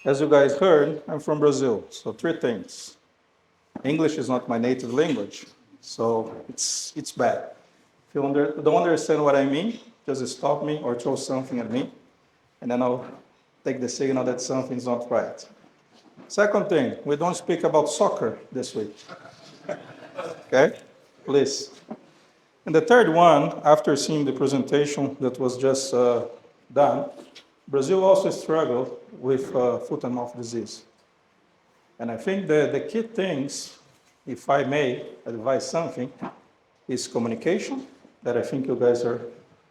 As you guys heard, I'm from Brazil, so three things. English is not my native language, so it's bad. If you don't understand what I mean, just stop me or throw something at me, and then I'll take the signal that something's not right. Second thing, we don't speak about soccer this week, okay? Please. And the third one, after seeing the presentation that was just done, Brazil also struggled with foot and mouth disease. And I think the key things, if I may advise something, is communication, that I think you guys are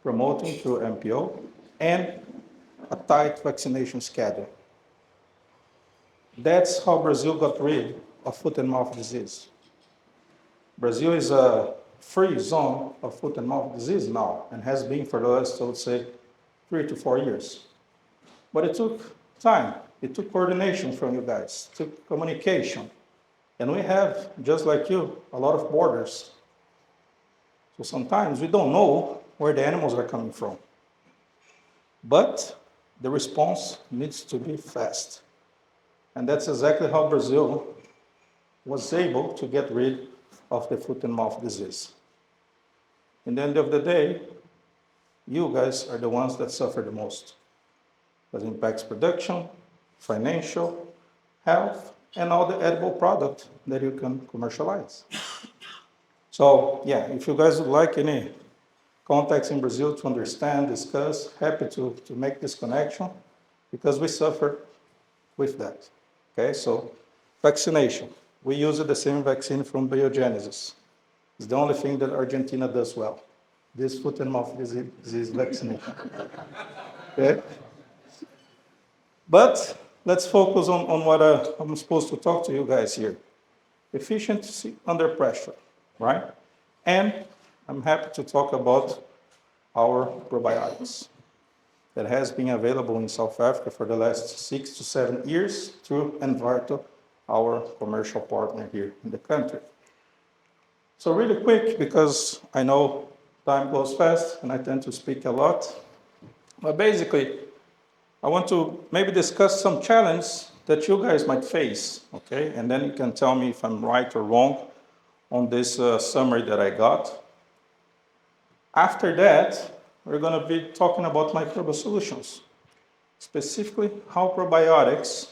promoting through MPO, and a tight vaccination schedule. That's how Brazil got rid of foot and mouth disease. Brazil is a free zone of foot and mouth disease now, and has been for the last, I would say, 3 to 4 years. But it took time. It took coordination from you guys, it took communication. And we have, just like you, a lot of borders. So sometimes we don't know where the animals are coming from. But the response needs to be fast. And that's exactly how Brazil was able to get rid of the foot and mouth disease. In the end of the day, you guys are the ones that suffer the most. That impacts production, financial, health, and all the edible product that you can commercialize. So yeah, if you guys would like any contacts in Brazil to understand, discuss, happy to make this connection, because we suffer with that. Okay, so vaccination. We use the same vaccine from Biogenesis. It's the only thing that Argentina does well. This foot and mouth disease vaccination. Okay? But let's focus on what I'm supposed to talk to you guys here. Efficiency under pressure, right? And I'm happy to talk about our probiotics that has been available in South Africa for the last 6 to 7 years through Envarto, our commercial partner here in the country. So really quick, because I know time goes fast and I tend to speak a lot, but basically, I want to maybe discuss some challenges that you guys might face, okay? And then you can tell me if I'm right or wrong on this summary that I got. After that, we're going to be talking about microbial solutions, specifically how probiotics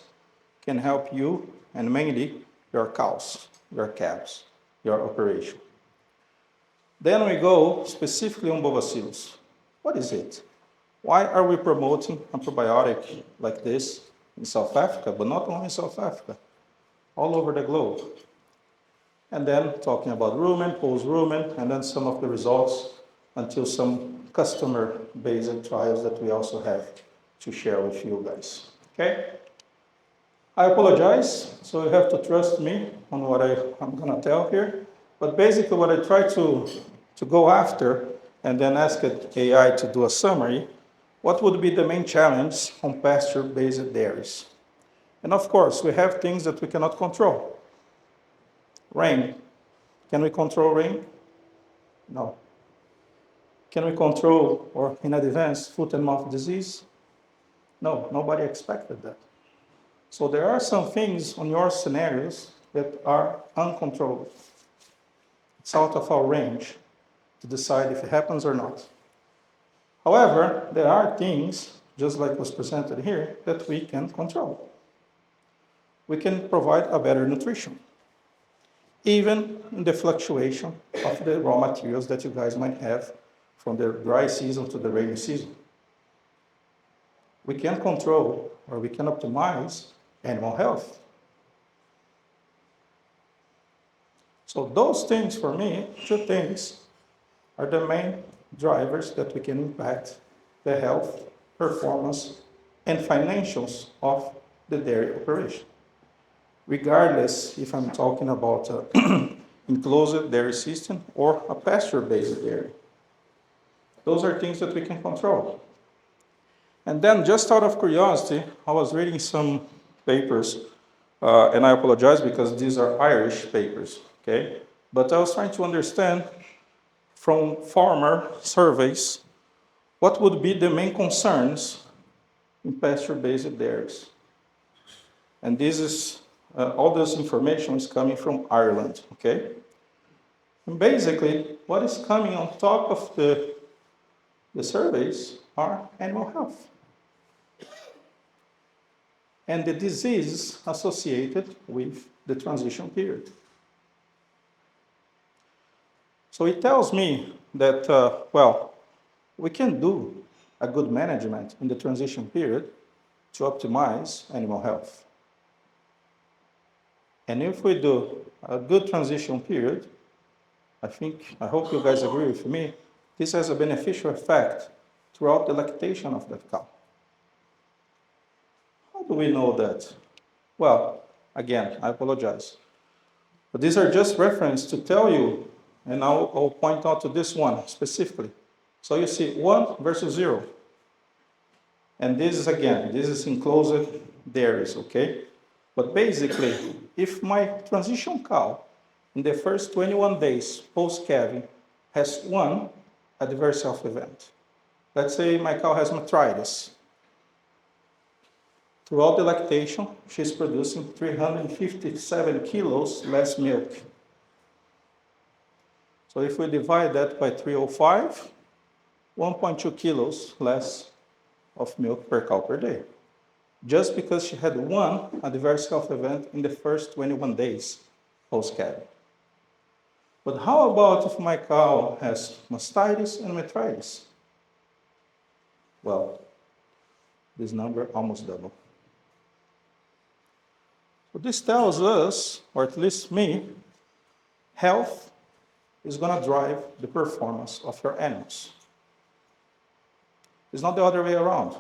can help you and mainly your cows, your calves, your operation. Then we go specifically on bovacillus. What is it? Why are we promoting a probiotic like this in South Africa, but not only in South Africa, all over the globe? And then talking about rumen, post-rumen, and then some of the results until some customer-based trials that we also have to share with you guys. Okay? I apologize, so you have to trust me on what I'm going to tell here. But basically what I try to go after and then ask AI to do a summary, what would be the main challenge on pasture-based dairies? And of course, we have things that we cannot control. Rain. Can we control rain? No. Can we control, or in advance, foot and mouth disease? No, nobody expected that. So there are some things on your scenarios that are uncontrollable. It's out of our range to decide if it happens or not. However, there are things, just like was presented here, that we can control. We can provide a better nutrition, even in the fluctuation of the raw materials that you guys might have from the dry season to the rainy season. We can control, or we can optimize animal health. So those things, for me, two things, are the main drivers that we can impact the health, performance, and financials of the dairy operation. Regardless if I'm talking about an enclosed dairy system or a pasture-based dairy. Those are things that we can control. And then, just out of curiosity, I was reading some papers, and I apologize because these are Irish papers, okay? But I was trying to understand from farmer surveys what would be the main concerns in pasture-based dairies. And this is, all this information is coming from Ireland, okay? And basically, what is coming on top of the surveys are animal health and the disease associated with the transition period. So it tells me that, well, we can do a good management in the transition period to optimize animal health. And if we do a good transition period, I hope you guys agree with me, this has a beneficial effect throughout the lactation of that cow. How do we know that? Well, again, I apologize. But these are just references to tell you, and I'll point out to this one specifically. So you see 1 versus 0. And this is enclosed dairies, okay? But basically, if my transition cow in the first 21 days post-calving has one adverse health event, let's say my cow has metritis. Throughout the lactation, she's producing 357 kilos less milk. So if we divide that by 305, 1.2 kilos less of milk per cow per day. Just because she had one adverse health event in the first 21 days post-calving. But how about if my cow has mastitis and metritis? Well, this number almost double. So this tells us, or at least me, health is going to drive the performance of your animals. It's not the other way around.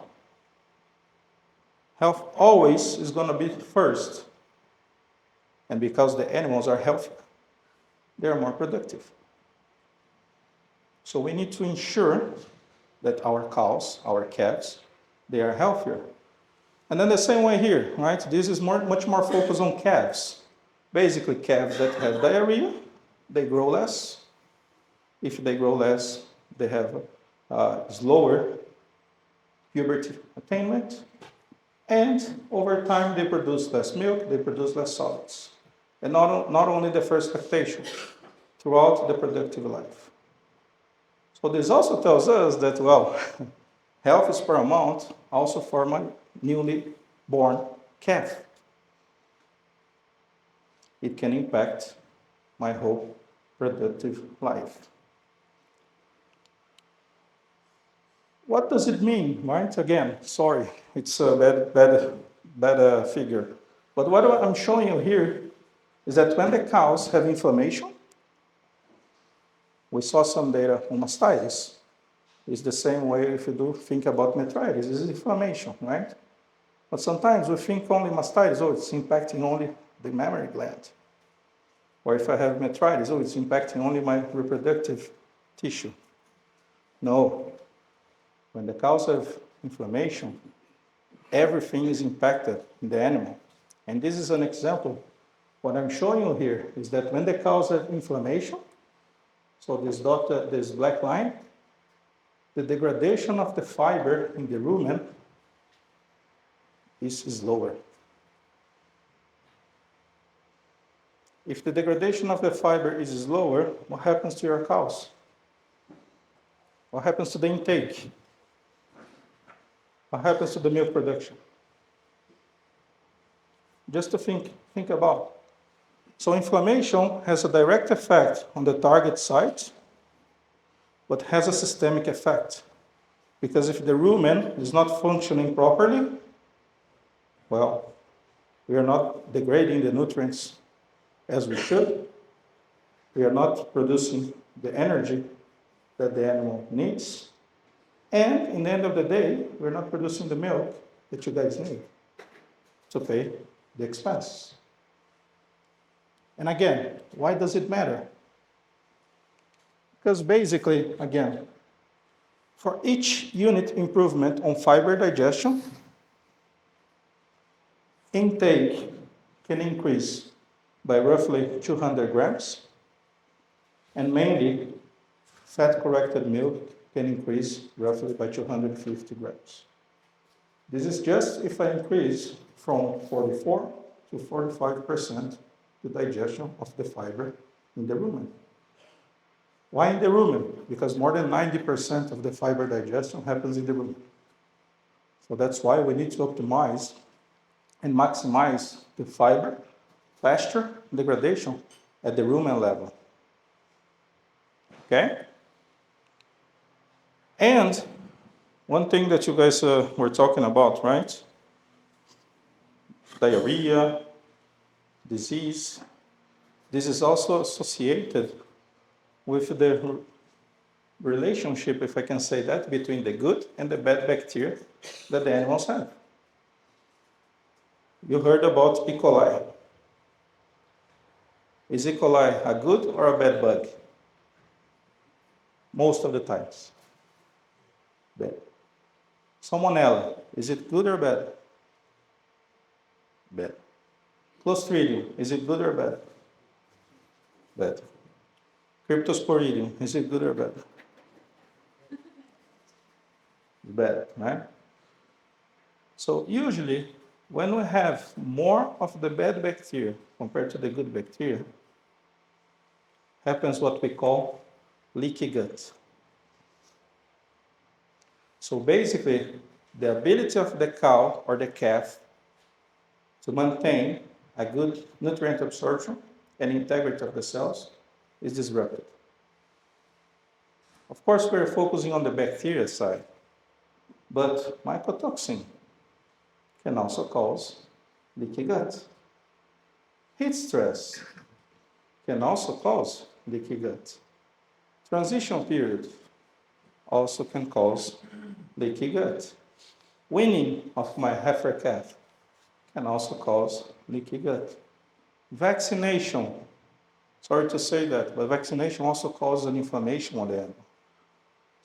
Health always is going to be first. And because the animals are healthier, they are more productive. So we need to ensure that our cows, our calves, they are healthier. And then the same way here, right? This is much more focused on calves. Basically, calves that have diarrhea, they grow less. If they grow less, they have slower puberty attainment. And over time, they produce less milk, they produce less solids. And not only the first lactation, throughout the productive life. So this also tells us that, well, health is paramount also for my newly born calf. It can impact my whole productive life. What does it mean, right? Again, sorry, it's a bad figure. But what I'm showing you here is that when the cows have inflammation, we saw some data on mastitis. It's the same way if you do think about metritis, it's inflammation, right? But sometimes we think only mastitis, oh, it's impacting only the mammary gland. Or if I have metritis, oh, it's impacting only my reproductive tissue. No. When the cows have inflammation, everything is impacted in the animal. And this is an example. What I'm showing you here is that when the cows have inflammation, so this black line, the degradation of the fiber in the rumen is lower. If the degradation of the fiber is lower, what happens to your cows? What happens to the intake? What happens to the milk production? Just to think about. So inflammation has a direct effect on the target site, but has a systemic effect. Because if the rumen is not functioning properly, well, we are not degrading the nutrients as we should. We are not producing the energy that the animal needs. And in the end of the day, we're not producing the milk that you guys need to pay the expense. And again, why does it matter? Because basically, again, for each unit improvement on fiber digestion, intake can increase by roughly 200 grams, and mainly fat-corrected milk can increase roughly by 250 grams. This is just if I increase from 44 to 45% the digestion of the fiber in the rumen. Why in the rumen? Because more than 90% of the fiber digestion happens in the rumen. So that's why we need to optimize and maximize the fiber faster degradation at the rumen level. Okay? And one thing that you guys were talking about, right? Diarrhea, disease. This is also associated with the relationship, if I can say that, between the good and the bad bacteria that the animals have. You heard about E. coli. Is E. coli a good or a bad bug? Most of the times. Bad. Salmonella, is it good or bad? Bad. Clostridium, is it good or bad? Bad. Cryptosporidium, is it good or bad? Bad, right? So usually, when we have more of the bad bacteria compared to the good bacteria, happens what we call leaky gut. So basically, the ability of the cow or the calf to maintain a good nutrient absorption and integrity of the cells is disrupted. Of course, we're focusing on the bacteria side, but mycotoxin can also cause leaky gut. Heat stress can also cause leaky gut. Transition period also can cause leaky gut. Weaning of my heifer calf can also cause leaky gut. Vaccination, sorry to say that, but vaccination also causes an inflammation on the animal.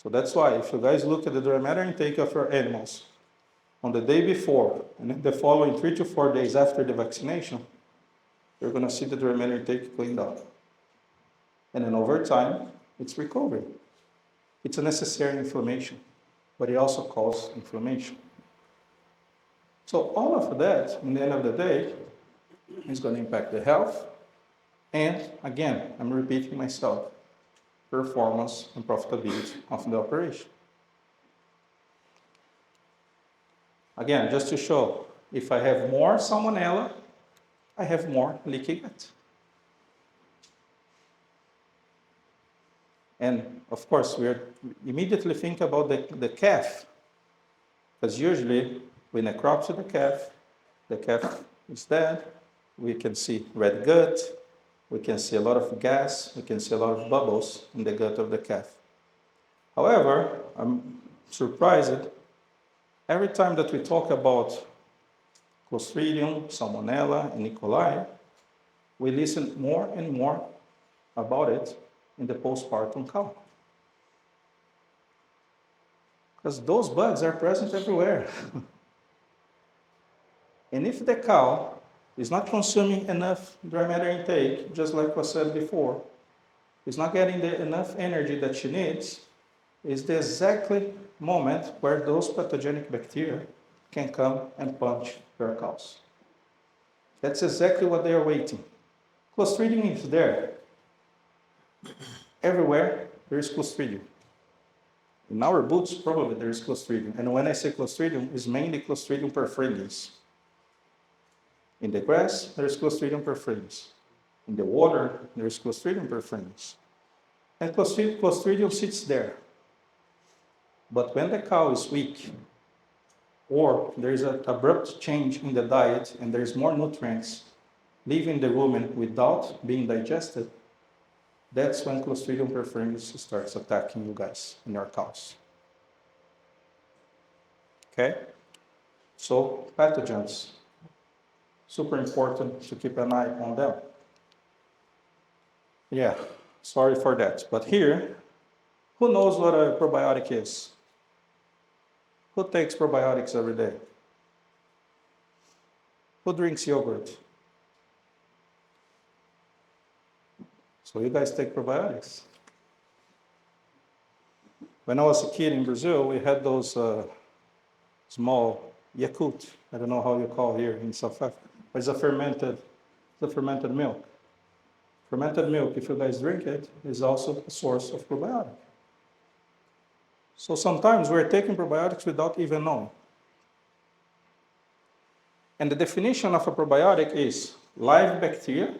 So that's why if you guys look at the dry matter intake of your animals on the day before and the following 3 to 4 days after the vaccination, you're going to see the dry matter intake going down. And then over time, it's recovery. It's a necessary inflammation, but it also causes inflammation. So all of that, in the end of the day, is going to impact the health. And again, I'm repeating myself, performance and profitability of the operation. Again, just to show, if I have more salmonella, I have more leaky gut. And of course, we immediately think about the calf, because usually we necropsy the calf is dead, we can see red gut, we can see a lot of gas, we can see a lot of bubbles in the gut of the calf. However, I'm surprised, every time that we talk about Clostridium, Salmonella, and E. coli, we listen more and more about it in the postpartum cow. Because those bugs are present everywhere. And if the cow is not consuming enough dry matter intake, just like was said before, is not getting enough energy that she needs, is the exactly moment where those pathogenic bacteria can come and punch your cows. That's exactly what they are waiting. Clostridium is there. Everywhere there is Clostridium. In our boots, probably there is Clostridium. And when I say Clostridium, it's mainly Clostridium perfringens. In the grass, there is Clostridium perfringens. In the water, there is Clostridium perfringens. And Clostridium sits there. But when the cow is weak, or there is an abrupt change in the diet and there is more nutrients leaving the rumen without being digested, that's when Clostridium perfringens starts attacking you guys and your cows. Okay? So pathogens, super important to keep an eye on them. Yeah, sorry for that. But here, who knows what a probiotic is? Who takes probiotics every day? Who drinks yogurt? So you guys take probiotics. When I was a kid in Brazil, we had those small Yakult. I don't know how you call here in South Africa, but it's a fermented milk. Fermented milk, if you guys drink it, is also a source of probiotic. So sometimes we're taking probiotics without even knowing. And the definition of a probiotic is live bacteria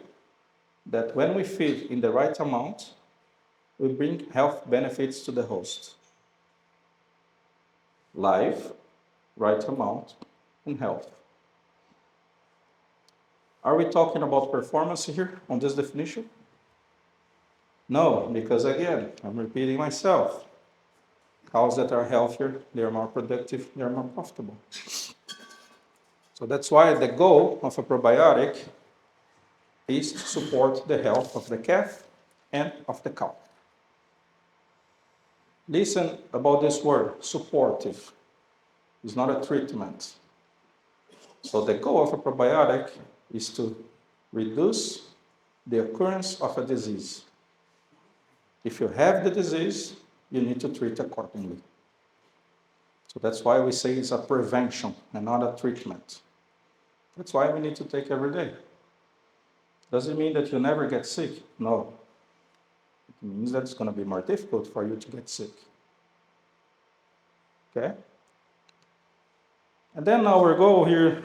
that when we feed in the right amount, will bring health benefits to the host. Live, right amount, and health. Are we talking about performance here on this definition? No, because again, I'm repeating myself. Cows that are healthier, they are more productive, they are more profitable. So that's why the goal of a probiotic is to support the health of the calf and of the cow. Listen about this word, supportive. It's not a treatment. So the goal of a probiotic is to reduce the occurrence of a disease. If you have the disease, you need to treat accordingly. So that's why we say it's a prevention and not a treatment. That's why we need to take every day. Does it mean that you never get sick? No. It means that it's going to be more difficult for you to get sick. Okay? And then our goal here,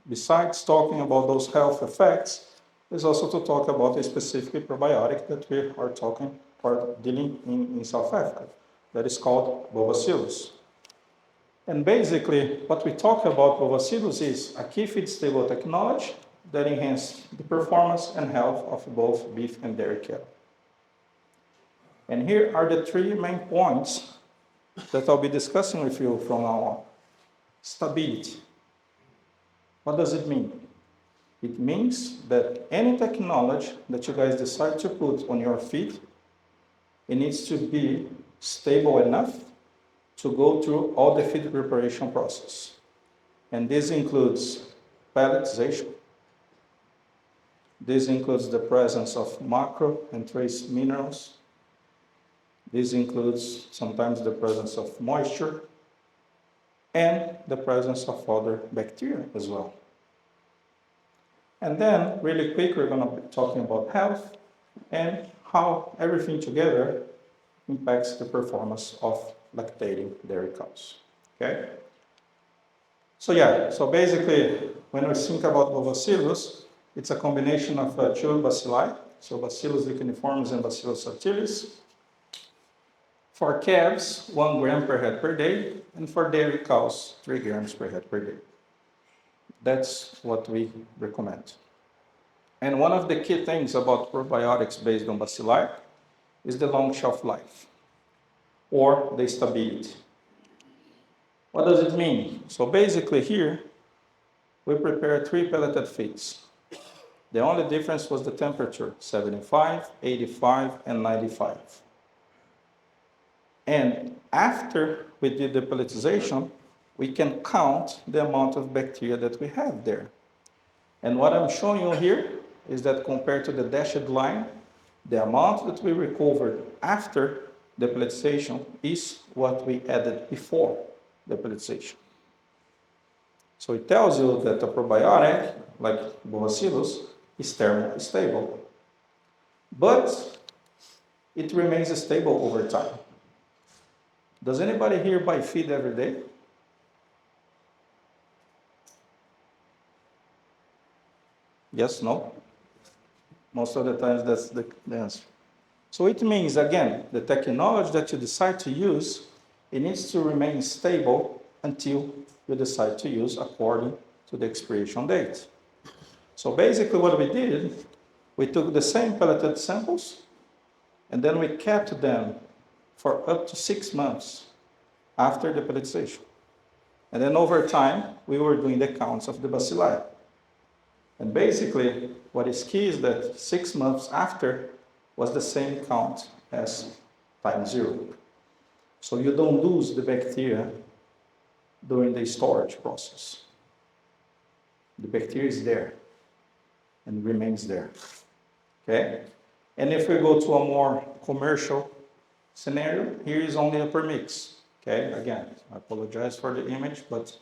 besides talking about those health effects, is also to talk about a specific probiotic that we are talking or dealing in South Africa, that is called Bovacillus. And basically, what we talk about Bovacillus is a key feed stable technology that enhances the performance and health of both beef and dairy cattle. And here are the three main points that I'll be discussing with you from now on. Stability. What does it mean? It means that any technology that you guys decide to put on your feed, it needs to be stable enough to go through all the feed preparation process. And this includes pelletization. This includes the presence of macro and trace minerals. This includes sometimes the presence of moisture and the presence of other bacteria as well. And then, really quick, we're going to be talking about health and how everything together impacts the performance of lactating dairy cows. Okay? So basically, when we think about Bovacillus, it's a combination of two bacilli, so Bacillus licheniformis and Bacillus subtilis. For calves, 1 gram per head per day, and for dairy cows, 3 grams per head per day. That's what we recommend. And one of the key things about probiotics based on bacilli is the long shelf life, or the stability. What does it mean? So basically here, we prepare 3 pelleted feeds. The only difference was the temperature, 75, 85, and 95. And after we did the pelletization, we can count the amount of bacteria that we have there. And what I'm showing you here is that compared to the dashed line, the amount that we recovered after the pelletization is what we added before the pelletization. So it tells you that a probiotic, like Bovacillus, is thermostable. But it remains stable over time. Does anybody here buy feed every day? Yes, no? Most of the times that's the answer. So it means, again, the technology that you decide to use, it needs to remain stable until you decide to use according to the expiration date. So basically what we did, we took the same pelleted samples, and then we kept them for up to 6 months after the pelletization. And then over time, we were doing the counts of the bacilli. And basically, what is key is that 6 months after was the same count as time 0. So you don't lose the bacteria during the storage process. The bacteria is there and remains there. Okay? And if we go to a more commercial scenario, here is only a per mix. Okay, again, I apologize for the image, but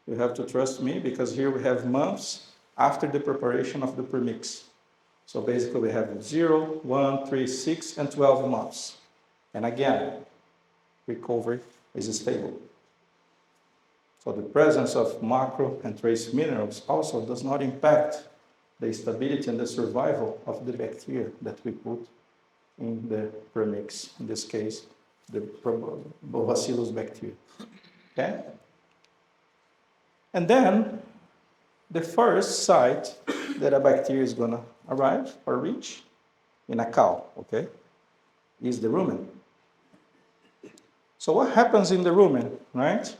You have to trust me because here we have months after the preparation of the premix. So basically we have 0, 1, 3, 6, and 12 months. And again, recovery is stable. So the presence of macro and trace minerals also does not impact the stability and the survival of the bacteria that we put in the premix, in this case, the Bacillus bacteria. Okay? And then the first site that a bacteria is going to arrive or reach in a cow, okay, is the rumen. So what happens in the rumen, right?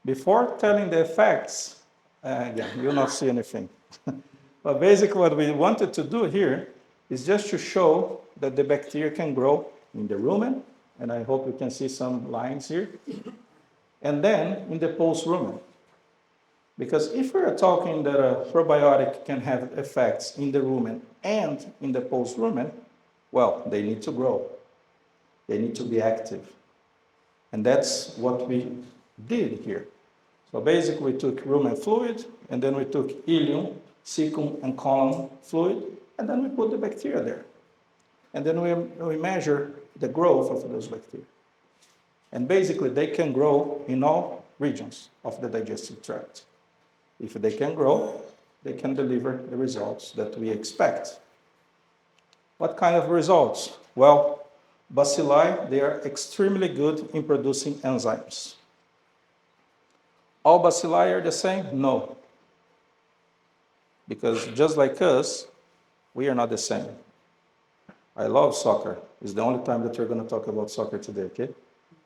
Before telling the effects, you'll not see anything. But basically what we wanted to do here is just to show that the bacteria can grow in the rumen, and I hope you can see some lines here, and then in the post-rumen. Because if we are talking that a probiotic can have effects in the rumen and in the post-rumen, well, they need to grow. They need to be active. And that's what we did here. So basically we took rumen fluid, and then we took ileum, cecum, and colon fluid, and then we put the bacteria there. And then we measure the growth of those bacteria. And basically they can grow in all regions of the digestive tract. If they can grow, they can deliver the results that we expect. What kind of results? Well, bacilli, they are extremely good in producing enzymes. All bacilli are the same? No. Because just like us, we are not the same. I love soccer. It's the only time that we're going to talk about soccer today, okay?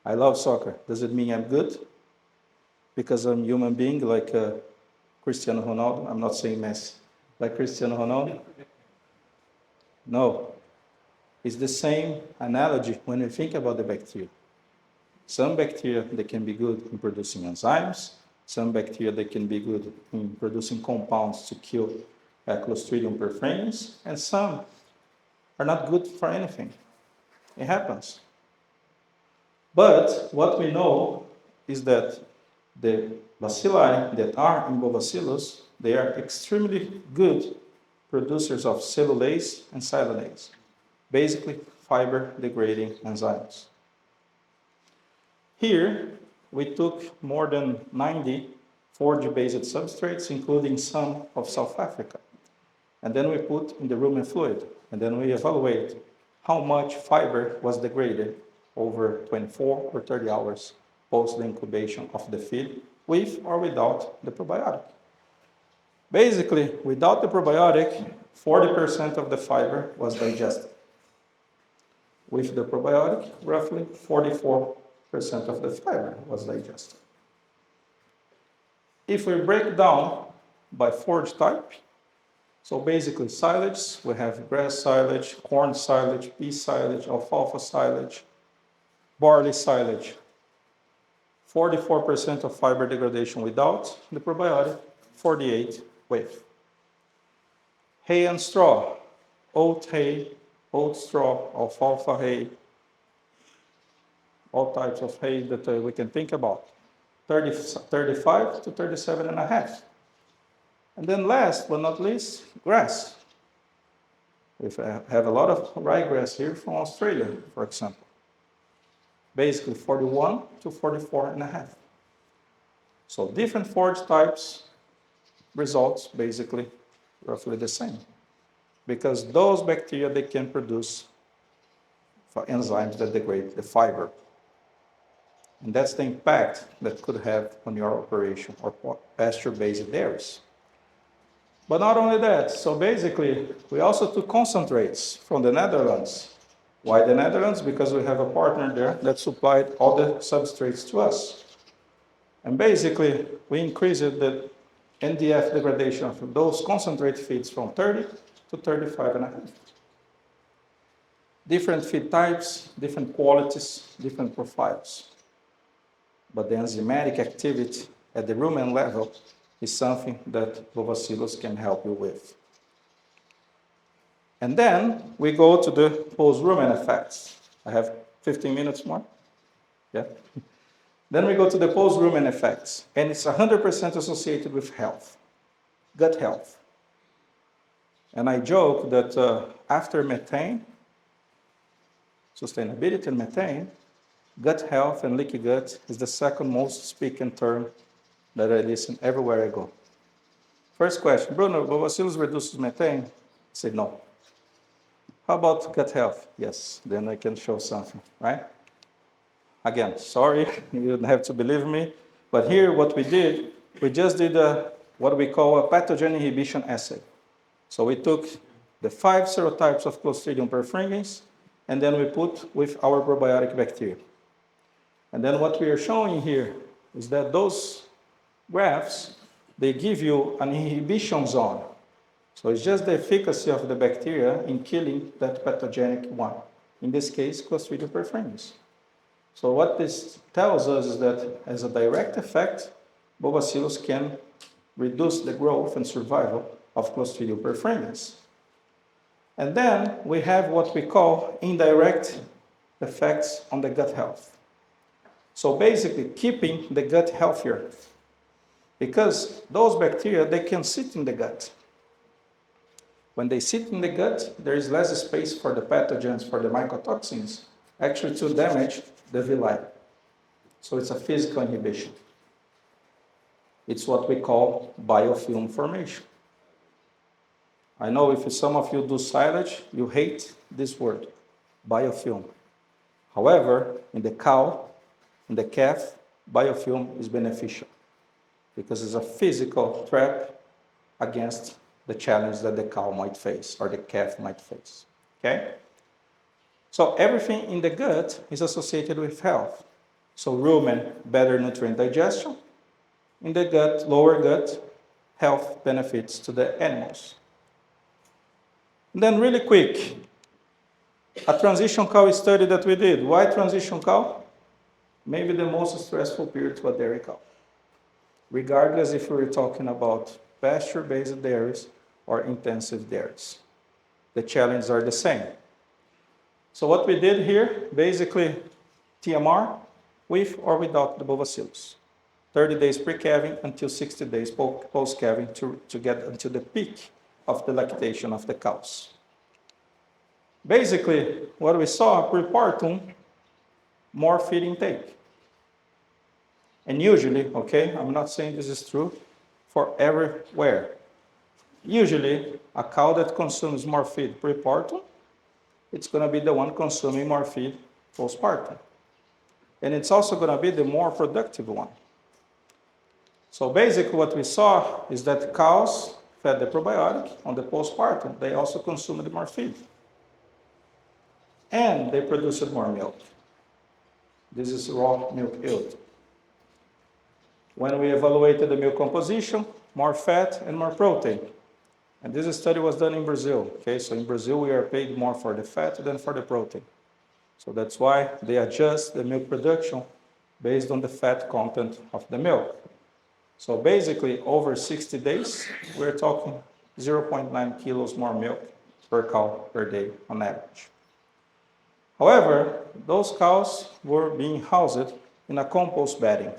I love soccer. Does it mean I'm good? Because I'm a human being like Cristiano Ronaldo? I'm not saying Messi. Like Cristiano Ronaldo? No. It's the same analogy when you think about the bacteria. Some bacteria, they can be good in producing enzymes. Some bacteria, they can be good in producing compounds to kill Clostridium perfringens. And some are not good for anything. It happens. But what we know is that the bacilli that are in Bovacillus, they are extremely good producers of cellulase and silanase, basically fiber-degrading enzymes. Here, we took more than 90 4G-based substrates, including some of South Africa. And then we put in the rumen fluid, and then we evaluate how much fiber was degraded over 24 or 30 hours post the incubation of the feed, with or without the probiotic. Basically, without the probiotic, 40% of the fiber was digested. With the probiotic, roughly 44% of the fiber was digested. If we break down by forage type, so basically silage, we have grass silage, corn silage, pea silage, alfalfa silage, barley silage. 44% of fiber degradation without the probiotic, 48% with. Hay and straw, oat hay, oat straw, alfalfa hay, all types of hay that we can think about. 35 to 37.5. And then last but not least, grass. We have a lot of ryegrass here from Australia, for example. Basically 41 to 44.5. So different forage types, results basically roughly the same. Because those bacteria, they can produce enzymes that degrade the fiber. And that's the impact that could have on your operation or pasture-based dairies. But not only that, so basically, we also took concentrates from the Netherlands. Why the Netherlands? Because we have a partner there that supplied all the substrates to us. And basically, we increased the NDF degradation of those concentrate feeds from 30 to 35.5. Different feed types, different qualities, different profiles. But the enzymatic activity at the rumen level is something that Bovacillus can help you with. And then we go to the post-rumen effects. I have 15 minutes more. Yeah. Then we go to the post-rumen effects, and it's 100% associated with health, gut health. And I joke that after methane, sustainability and methane, gut health and leaky gut is the second most spoken term that I listen everywhere I go. First question, Bruno, bacillus reduces methane? I say no. How about gut health? Yes, then I can show something, right? Again, sorry, you don't have to believe me, but here what we did, we just did what we call a pathogen inhibition assay. So we took the 5 serotypes of Clostridium perfringens, and then we put with our probiotic bacteria. And then what we are showing here is that those graphs, they give you an inhibition zone. So it's just the efficacy of the bacteria in killing that pathogenic one. In this case, Clostridium perfringens. So what this tells us is that as a direct effect, Bacillus can reduce the growth and survival of Clostridium perfringens. And then we have what we call indirect effects on the gut health. So basically keeping the gut healthier. Because those bacteria, they can sit in the gut. When they sit in the gut, there is less space for the pathogens, for the mycotoxins, actually to damage the villi. So it's a physical inhibition. It's what we call biofilm formation. I know if some of you do silage, you hate this word, biofilm. However, in the cow, in the calf, biofilm is beneficial because it's a physical trap against the challenge that the cow might face or the calf might face. Okay? So everything in the gut is associated with health. So rumen, better nutrient digestion. In the gut, lower gut, health benefits to the animals. And then really quick, a transition cow study that we did. Why transition cow? Maybe the most stressful period to a dairy cow. Regardless if we're talking about pasture-based dairies or intensive dairies. The challenges are the same. So what we did here, basically TMR with or without the bacillus. 30 days pre-calving until 60 days post-calving to get until the peak of the lactation of the cows. Basically, what we saw pre-partum, more feed intake. And usually, okay, I'm not saying this is true for everywhere. Usually, a cow that consumes more feed pre-partum, it's going to be the one consuming more feed postpartum. And it's also going to be the more productive one. So basically what we saw is that cows fed the probiotic on the postpartum, they also consumed more feed. And they produced more milk. This is raw milk yield. When we evaluated the milk composition, more fat and more protein. And this study was done in Brazil. Okay, so in Brazil we are paid more for the fat than for the protein. So that's why they adjust the milk production based on the fat content of the milk. So basically over 60 days, we're talking 0.9 kilos more milk per cow per day on average. However, those cows were being housed in a compost bedding.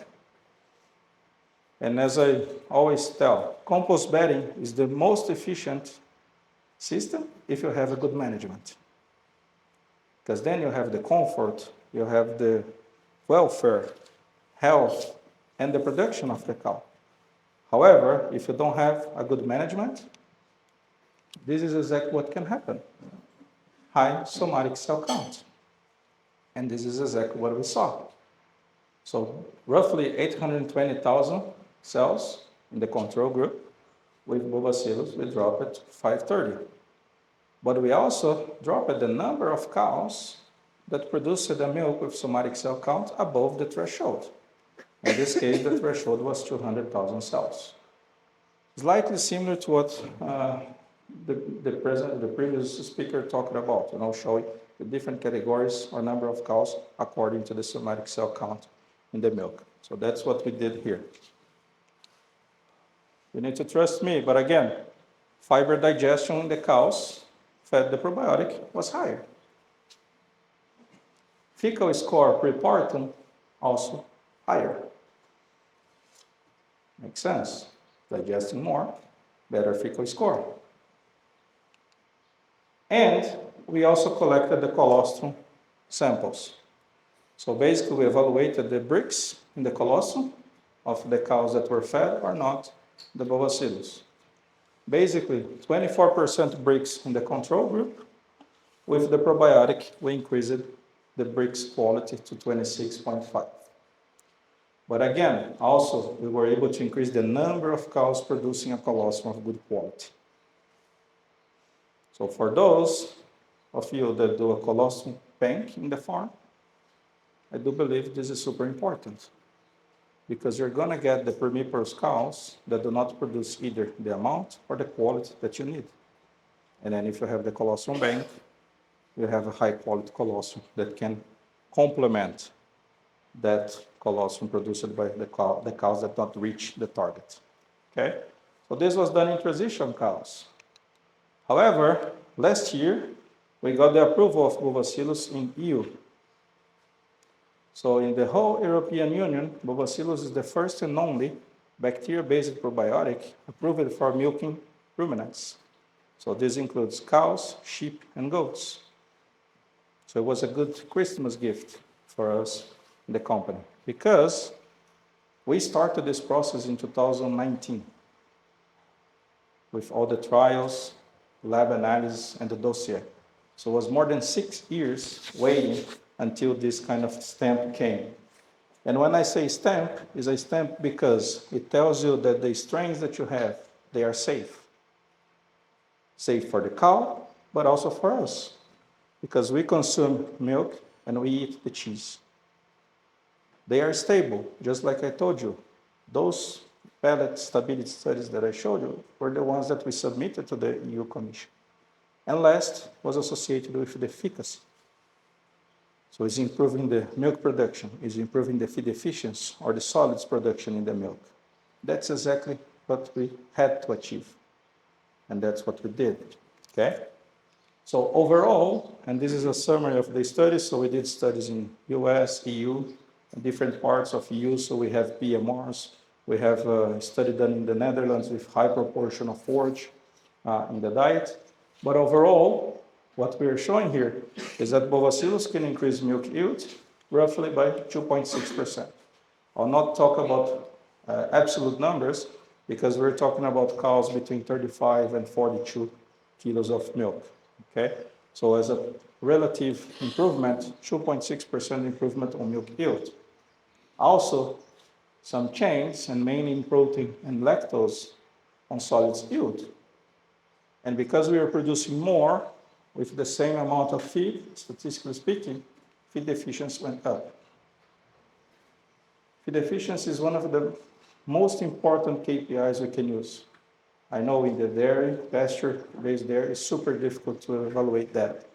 And as I always tell, compost bedding is the most efficient system if you have a good management. Because then you have the comfort, you have the welfare, health, and the production of the cow. However, if you don't have a good management, this is exactly what can happen. High somatic cell count. And this is exactly what we saw. So roughly 820,000 cells in the control group with bacillus, we dropped it to 530. But we also dropped the number of cows that produced the milk with somatic cell count above the threshold. In this case, the threshold was 200,000 cells. Slightly similar to what the previous speaker talked about, showing the different categories or number of cows according to the somatic cell count in the milk. So that's what we did here. You need to trust me, but again, fiber digestion in the cows fed the probiotic was higher. Fecal score prepartum also higher. Makes sense. Digesting more, better fecal score. And we also collected the colostrum samples. So basically we evaluated the bricks in the colostrum of the cows that were fed or not, the bovacillus. Basically 24% bricks in the control group. With the probiotic, we increased the bricks quality to 26.5. But again, also, we were able to increase the number of cows producing a colostrum of good quality. So for those of you that do a colostrum bank in the farm, I do believe this is super important, because you're going to get the primiparous cows that do not produce either the amount or the quality that you need. And then if you have the colostrum bank, you have a high quality colostrum that can complement that colostrum produced by the cows that don't reach the target. Okay? So this was done in transition cows. However, last year, we got the approval of bovacillus in EU. So in the whole European Union, bovacillus is the first and only bacteria-based probiotic approved for milking ruminants. So this includes cows, sheep, and goats. So it was a good Christmas gift for us in the company, because we started this process in 2019 with all the trials, lab analysis, and the dossier. So it was more than 6 years waiting until this kind of stamp came. And when I say stamp, it's a stamp because it tells you that the strains that you have, they are safe. Safe for the cow, but also for us, because we consume milk and we eat the cheese. They are stable, just like I told you. Those pellet stability studies that I showed you were the ones that we submitted to the EU Commission. And last was associated with the efficacy. So it's improving the milk production, it's improving the feed efficiency or the solids production in the milk. That's exactly what we had to achieve. And that's what we did, okay? So overall, and this is a summary of the studies, so we did studies in US, EU, in different parts of EU, so we have PMRs, we have a study done in the Netherlands with high proportion of forage in the diet. But overall, what we are showing here is that bovacillus can increase milk yield roughly by 2.6%. I'll not talk about absolute numbers, because we're talking about cows between 35 and 42 kilos of milk, okay? So as a relative improvement, 2.6% improvement on milk yield. Also, some change, and mainly in protein and lactose, on solids yield. And because we are producing more with the same amount of feed, statistically speaking, feed efficiency went up. Feed efficiency is one of the most important KPIs we can use. I know in the dairy, pasture-based dairy, it's super difficult to evaluate that.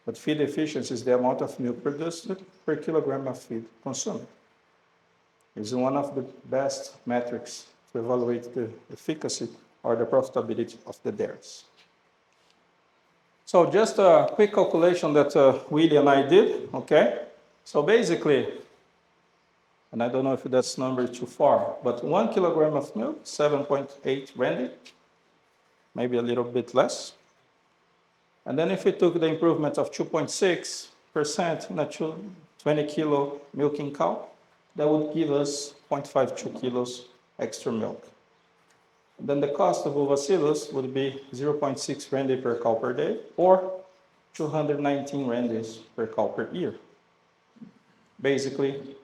But feed efficiency is the amount of milk produced per kilogram of feed consumed. It's one of the best metrics to evaluate the efficacy or the profitability of the dairies. So just a quick calculation that Willie and I did, okay? So basically, and I don't know if that's number too far, but 1 kilogram of milk, 7.8 Randy, maybe a little bit less. And then if we took the improvement of 2.6% in a 20 kilo milking cow, that would give us 0.52 kilos extra milk. Then the cost of bovacillus would be 0.6 Randy per cow per day, or 219 Randys per cow per year. Basically,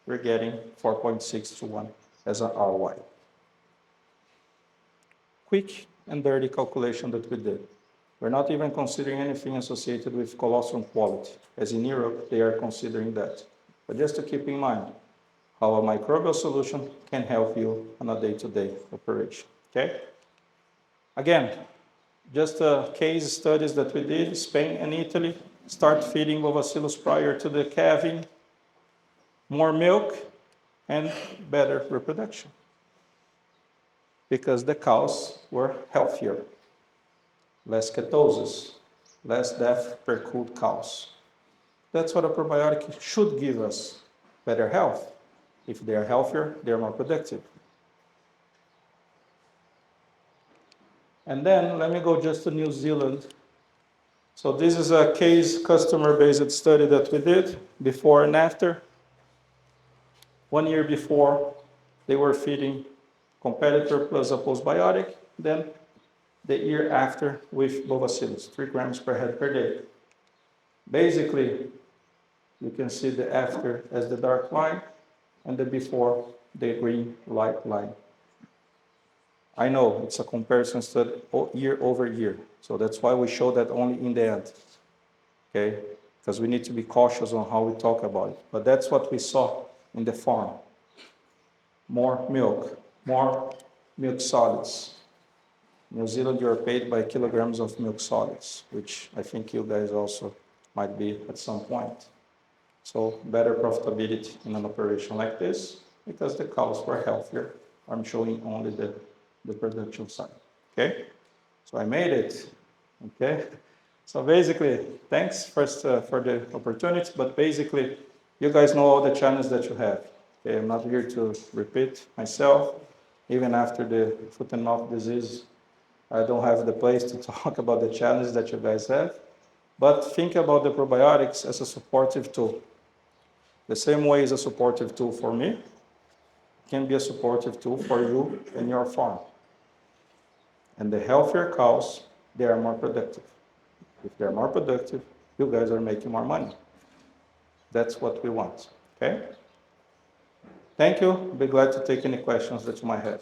we're getting 4.6 to 1 as an ROI. Quick and dirty calculation that we did. We're not even considering anything associated with colostrum quality, as in Europe, they are considering that. But just to keep in mind how a microbial solution can help you on a day-to-day operation, okay? Again, just case studies that we did, Spain and Italy, start feeding bovacillus prior to the calving, more milk, and better reproduction, because the cows were healthier, less ketosis, less death per cooled cows. That's what a probiotic should give us, better health. If they are healthier, they are more productive. And then let me go just to New Zealand. So this is a case customer-based study that we did before and after. 1 year before, they were feeding competitor plus a postbiotic. Then the year after with bovacillus, 3 grams per head per day. Basically, you can see the after as the dark line and the before, the green light line. I know it's a comparison study year over year, so that's why we show that only in the end, okay? Because we need to be cautious on how we talk about it. But that's what we saw in the farm. More milk solids. New Zealand, you're paid by kilograms of milk solids, which I think you guys also might be at some point. So better profitability in an operation like this because the cows were healthier. I'm showing only the production side, okay? So I made it, okay? So basically, thanks first for the opportunity, but basically, you guys know all the challenges that you have. Okay, I'm not here to repeat myself. Even after the foot and mouth disease, I don't have the place to talk about the challenges that you guys have. But think about the probiotics as a supportive tool. The same way is a supportive tool for me, can be a supportive tool for you and your farm. And the healthier cows, they are more productive. If they're more productive, you guys are making more money. That's what we want, okay? Thank you. I'll be glad to take any questions that you might have.